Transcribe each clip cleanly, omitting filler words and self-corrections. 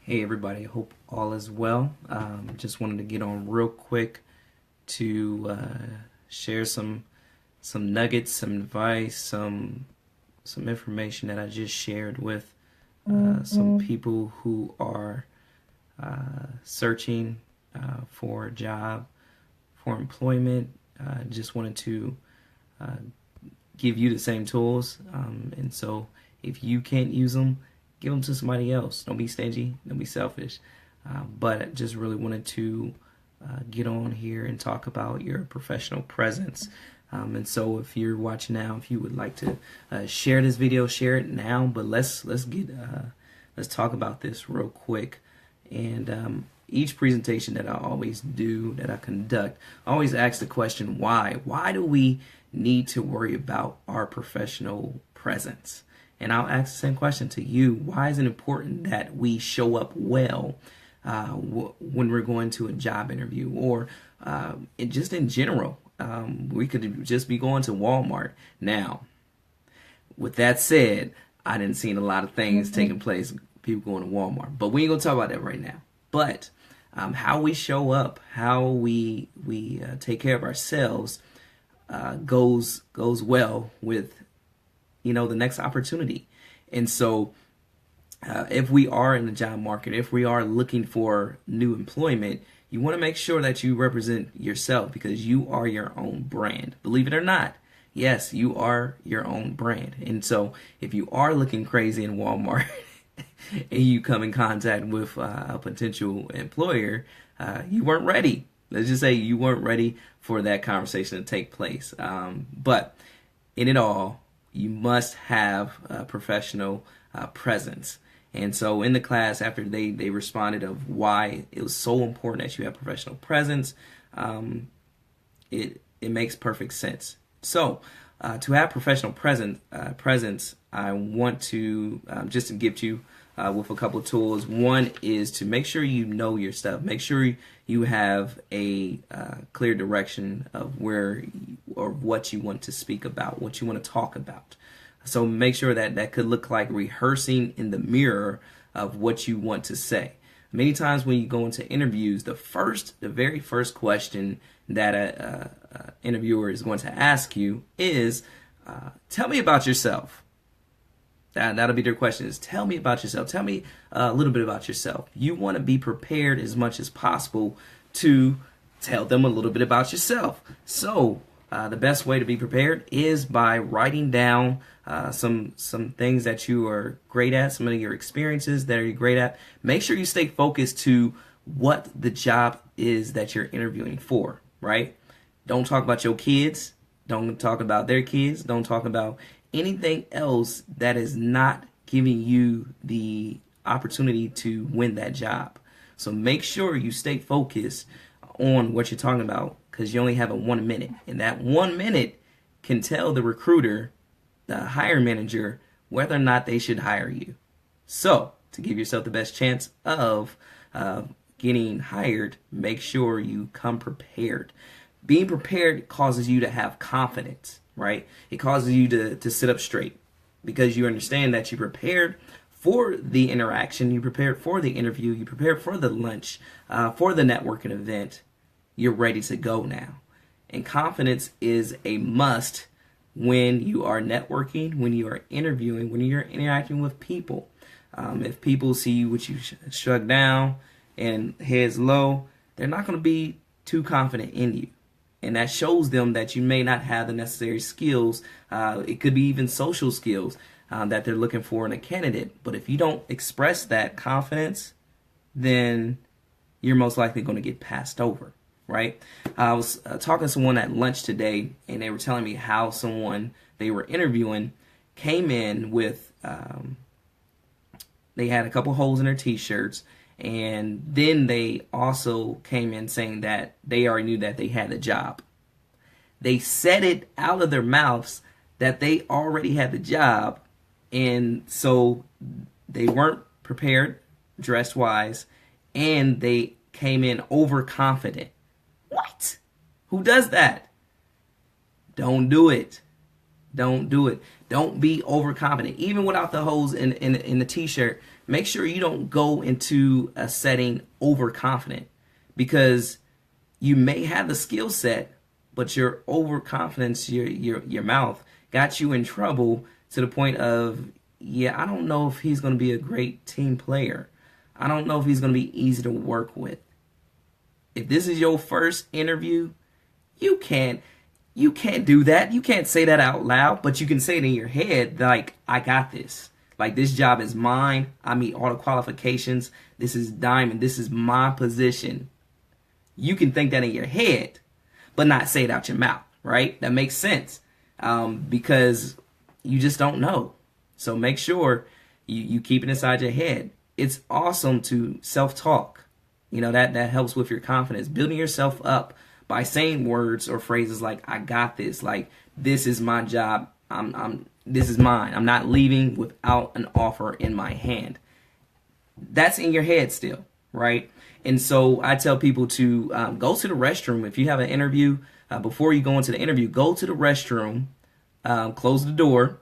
Hey everybody, I hope all is well. Just wanted to get on real quick to share some nuggets, some advice, some information that I just shared with some people who are searching for a job, for employment. Just wanted to give you the same tools, and so if you can't use them, give them to somebody else. Don't be stingy. Don't be selfish. But I just really wanted to get on here and talk about your professional presence. And so, if you're watching now, if you would like to share this video, share it now. But let's talk about this real quick. And each presentation that I always do, that I conduct, I always ask the question, why? Why do we need to worry about our professional presence? And I'll ask the same question to you. Why is it important that we show up well when we're going to a job interview, or just in general? We could just be going to Walmart. Now, with that said, I didn't see a lot of things taking place, people going to Walmart. But we ain't going to talk about that right now. But how we show up, how we take care of ourselves goes well with the next opportunity. And so if we are in the job market, if we are looking for new employment, you want to make sure that you represent yourself, because you are your own brand. Believe it or not, yes, you are your own brand. And so if you are looking crazy in Walmart and you come in contact with a potential employer, you weren't ready. Let's just say you weren't ready for that conversation to take place. But in it all, you must have a professional presence. And so in the class, after they responded of why it was so important that you have professional presence, it makes perfect sense. So to have professional presence, I want to just to gift you with a couple of tools. One is to make sure you know your stuff. Make sure you have a clear direction of where or what you want to speak about, what you want to talk about. So make sure that could look like rehearsing in the mirror of what you want to say. Many times when you go into interviews, the very first question that a interviewer is going to ask you is, tell me about yourself. That'll be their question, is tell me about yourself. Tell me a little bit about yourself. You want to be prepared as much as possible to tell them a little bit about yourself. So the best way to be prepared is by writing down some things that you are great at, some of your experiences that you're great at. Make sure you stay focused to what the job is that you're interviewing for, right? Don't talk about your kids. Don't talk about their kids. Don't talk about anything else that is not giving you the opportunity to win that job. So make sure you stay focused on what you're talking about, because you only have a 1 minute, and that 1 minute can tell the recruiter, the hiring manager, whether or not they should hire you. So to give yourself the best chance of getting hired, make sure you come prepared. Being prepared causes you to have confidence, right? It causes you to sit up straight, because you understand that you prepared for the interaction, you prepared for the interview, you prepared for the lunch, for the networking event. You're ready to go now. And confidence is a must when you are networking, when you are interviewing, when you're interacting with people. If people see you with you shrugged down and heads low, they're not going to be too confident in you. And that shows them that you may not have the necessary skills. It could be even social skills that they're looking for in a candidate. But if you don't express that confidence, then you're most likely going to get passed over, right? I was talking to someone at lunch today, and they were telling me how someone they were interviewing came in with, they had a couple holes in their t-shirts, and then they also came in saying that they already knew that they had the job. They said it out of their mouths that they already had the job, and so they weren't prepared dress-wise, and they came in overconfident. What? Who does that? Don't do it. Don't do it. Don't be overconfident. Even without the holes in the t-shirt, make sure you don't go into a setting overconfident, because you may have the skill set, but your overconfidence, your mouth got you in trouble to the point of, yeah, I don't know if he's going to be a great team player. I don't know if he's going to be easy to work with. If this is your first interview, you can't do that. You can't say that out loud, but you can say it in your head, like, I got this. Like, this job is mine. I meet all the qualifications. This is diamond. This is my position. You can think that in your head, but not say it out your mouth, right? That makes sense, because you just don't know. So make sure you keep it inside your head. It's awesome to self-talk. You know, that helps with your confidence. Building yourself up by saying words or phrases like, I got this. Like, this is my job. This is mine. I'm not leaving without an offer in my hand. That's in your head still, right? And so I tell people to go to the restroom. If you have an interview, before you go into the interview, go to the restroom, close the door,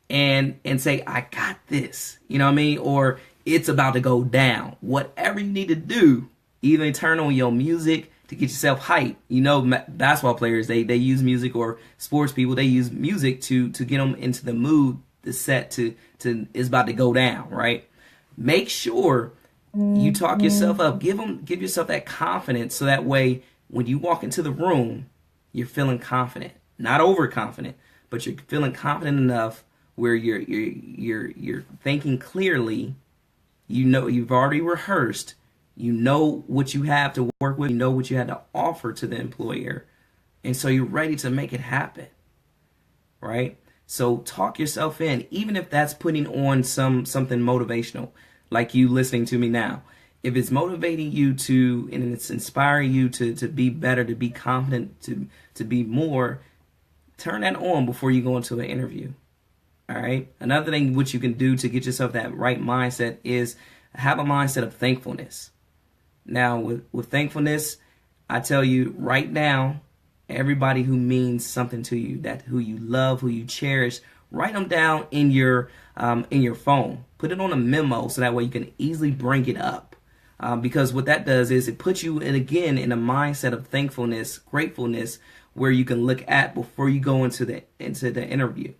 and say, I got this. You know what I mean? Or it's about to go down. Whatever you need to do, even turn on your music to get yourself hyped. You know, basketball players, they use music, or sports people, they use music to get them into the mood, the set to it's about to go down, right? Make sure you talk yourself up. Give yourself that confidence, so that way when you walk into the room, you're feeling confident, not overconfident, but you're feeling confident enough where you're thinking clearly. You know, you've already rehearsed. You know what you have to work with. You know what you had to offer to the employer, and so you're ready to make it happen, right? So talk yourself in, even if that's putting on something motivational, like you listening to me now. If it's motivating you and it's inspiring you to be better, to be confident, to be more, turn that on before you go into an interview. All right. Another thing which you can do to get yourself that right mindset is have a mindset of thankfulness. Now, with thankfulness, I tell you right now, everybody who means something to you, that who you love, who you cherish, write them down in your phone. Put it on a memo, so that way you can easily bring it up. Because what that does is it puts you in a mindset of thankfulness, gratefulness, where you can look at before you go into the interview.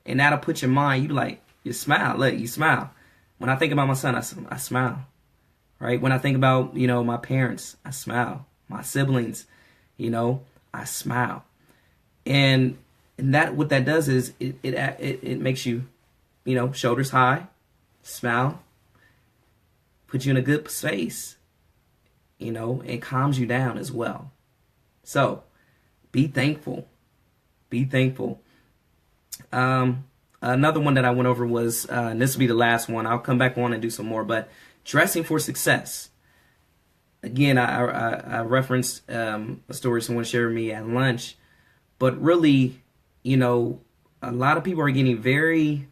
And that'll put your mind, you smile. Look, you smile. When I think about my son, I smile. Right? When I think about, my parents, I smile. My siblings, I smile. And that, what that does is it makes you, shoulders high, smile, put you in a good space, and calms you down as well. So be thankful. Be thankful. Another one that I went over was, and this will be the last one. I'll come back on and do some more, but dressing for success. Again, I referenced a story someone shared with me at lunch, but really, a lot of people are getting very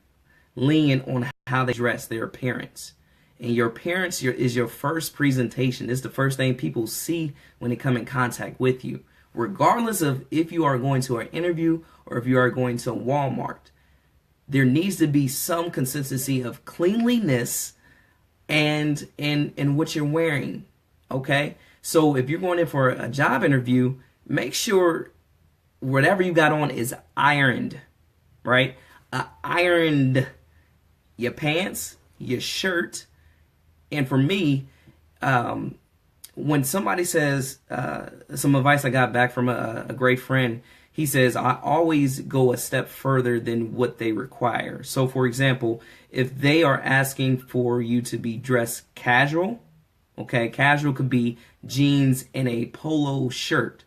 lenient on how they dress, their appearance. And your appearance is your first presentation. It's the first thing people see when they come in contact with you, regardless of if you are going to an interview or if you are going to Walmart. There needs to be some consistency of cleanliness and what you're wearing. Okay? So if you're going in for a job interview, make sure whatever you got on is ironed, right? Ironed your pants, your shirt. And for me, when somebody says, some advice I got back from a great friend, he says, I always go a step further than what they require. So, for example, if they are asking for you to be dressed casual, okay, casual could be jeans and a polo shirt,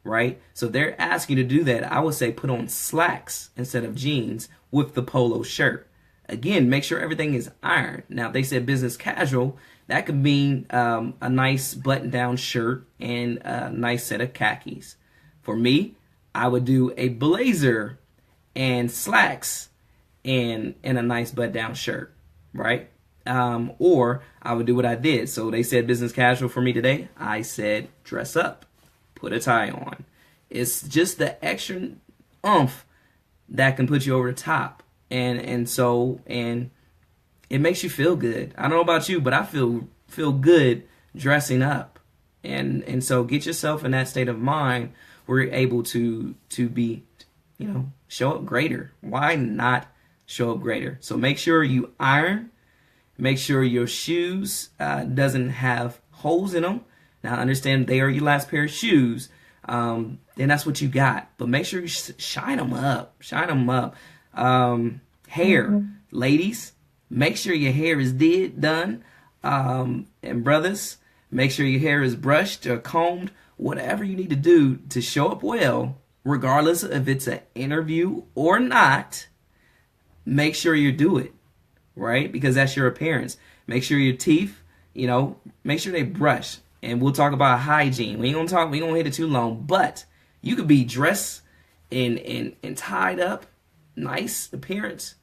right? So they're asking you to do that. I would say put on slacks instead of jeans with the polo shirt. Again, make sure everything is ironed. Now, if they said business casual, that could mean a nice button-down shirt and a nice set of khakis. For me, I would do a blazer and slacks and a nice button-down shirt, right? Or I would do what I did. So they said business casual for me today. I said dress up, put a tie on. It's just the extra oomph that can put you over the top. And it makes you feel good. I don't know about you, but I feel good dressing up. And so get yourself in that state of mind where you're able to be, show up greater. Why not show up greater? So make sure you iron. Make sure your shoes doesn't have holes in them. Now understand they are your last pair of shoes. Then that's what you got. But make sure you shine them up. Shine them up. Hair, ladies, make sure your hair is done. And brothers, make sure your hair is brushed or combed. Whatever you need to do to show up well, regardless if it's an interview or not, make sure you do it, right? Because that's your appearance. Make sure your teeth, make sure they brush. And we'll talk about hygiene. We ain't gonna hit it too long, but you could be dressed and tied up, nice appearance.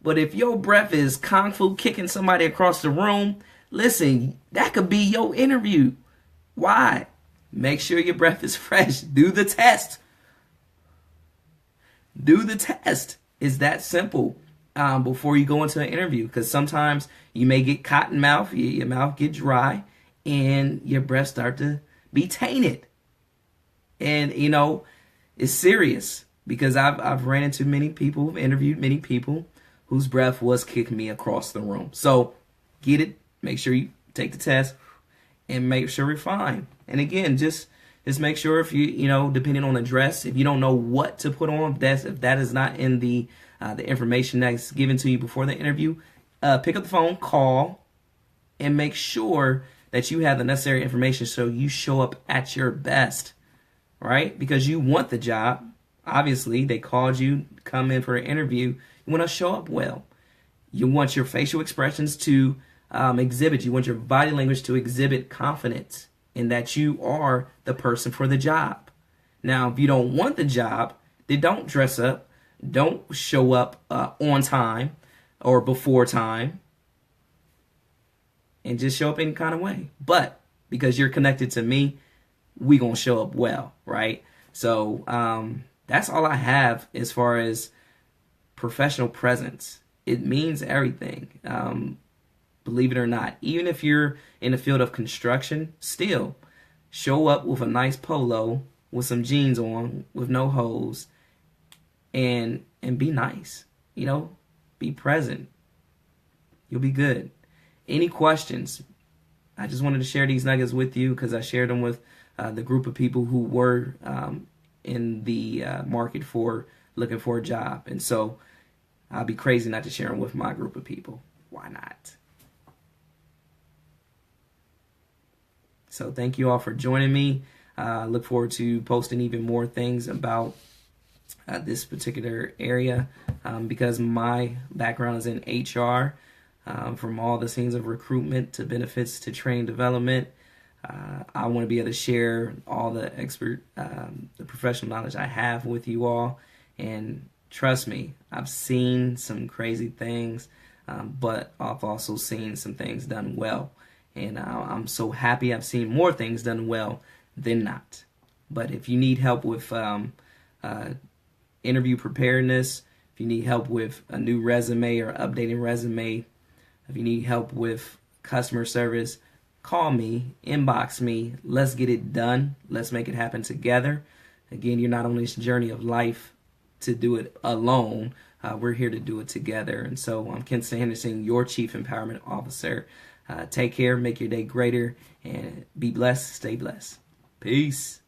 But if your breath is kung fu kicking somebody across the room, listen, that could be your interview. Why? Make sure your breath is fresh. Do the test. Do the test. It's that simple before you go into an interview. Because sometimes you may get cotton mouth, your mouth get dry, and your breath start to be tainted. And, it's serious. Because I've ran into many people, interviewed many people whose breath was kicking me across the room. So get it. Make sure you take the test and make sure you're fine. And again, just make sure if you, depending on the dress, if you don't know what to put on, if that is not in the information that's given to you before the interview, pick up the phone, call, and make sure that you have the necessary information so you show up at your best, right? Because you want the job. Obviously, they called you, come in for an interview. You want to show up well. You want your facial expressions to exhibit. You want your body language to exhibit confidence in that you are the person for the job. Now, if you don't want the job, then don't dress up. Don't show up on time or before time. And just show up any kind of way. But because you're connected to me, we going to show up well, right? So that's all I have as far as professional presence. It means everything. Believe it or not, even if you're in the field of construction, still show up with a nice polo with some jeans on with no hose and be nice, be present. You'll be good. Any questions? I just wanted to share these nuggets with you because I shared them with the group of people who were in the market for looking for a job. And so I'll be crazy not to share them with my group of people. Why not? So thank you all for joining me. Look forward to posting even more things about this particular area because my background is in HR, from all the scenes of recruitment to benefits to training development. I want to be able to share all the the professional knowledge I have with you all. And trust me, I've seen some crazy things, but I've also seen some things done well. And I'm so happy I've seen more things done well than not. But if you need help with interview preparedness, if you need help with a new resume or updating resume, if you need help with customer service, call me, inbox me. Let's get it done. Let's make it happen together. Again, you're not on this journey of life to do it alone. We're here to do it together. And so I'm Kenston Henderson, your Chief Empowerment Officer. Take care, make your day greater, and be blessed, stay blessed. Peace.